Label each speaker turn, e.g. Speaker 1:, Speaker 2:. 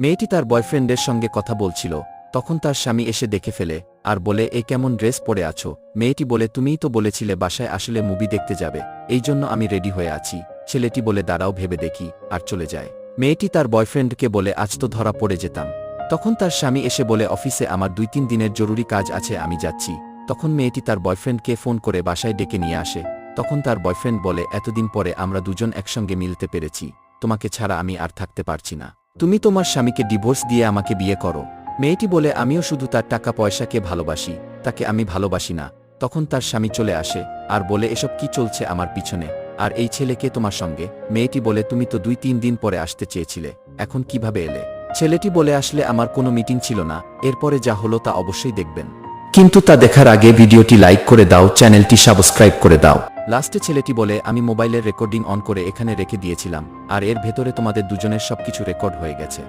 Speaker 1: মেয়েটি তার বয়ফ্রেন্ডের সঙ্গে কথা বলছিল, তখন তার স্বামী এসে দেখে ফেলে আর বলে, এ কেমন ড্রেস পরে আছো? মেয়েটি বলে, তুমিই তো বলেছিলে বাসায় আসলে মুভি দেখতে যাবে, এই জন্য আমি রেডি হয়ে আছি। ছেলেটি বলে, দাঁড়াও ভেবে দেখি, আর চলে যায়। মেয়েটি তার বয়ফ্রেন্ডকে বলে, আজ তো ধরা পড়ে যেতাম। তখন তার স্বামী এসে বলে, অফিসে আমার 2-3 দিনের জরুরি কাজ আছে, আমি যাচ্ছি। তখন মেয়েটি তার বয়ফ্রেন্ডকে ফোন করে বাসায় ডেকে নিয়ে আসে। তখন তার বয়ফ্রেন্ড বলে, এতদিন পরে আমরা দুজন একসঙ্গে মিলতে পেরেছি, তোমাকে ছাড়া আমি আর থাকতে পারছি না। তুমি তোমার স্বামীকে ডিভোর্স দিয়ে আমাকে বিয়ে করো। মেয়েটি বলে, আমিও শুধু তার টাকা পয়সাকে ভালোবাসি, তাকে আমি ভালোবাসি না। তখন তার স্বামী চলে আসে আর বলে, এসব কি চলছে আমার পিছনে, আর এই ছেলেকে তোমার সঙ্গে? মেয়েটি বলে, তুমি তো 2-3 দিন পরে আসতে চেয়েছিলে, এখন কিভাবে এলে? ছেলেটি বলে, আসলে আমার কোনো মিটিং ছিল না, এরপরে যা হলো তা অবশ্যই দেখবেন, কিন্তু তা দেখার আগে ভিডিওটি লাইক করে দাও, চ্যানেলটি সাবস্ক্রাইব করে দাও। লাস্টে ছেলেটি বলে, আমি মোবাইলের রেকর্ডিং অন করে এখানে রেখে দিয়েছিলাম, আর এর ভেতরে তোমাদের দুজনের সবকিছু রেকর্ড হয়ে গেছে।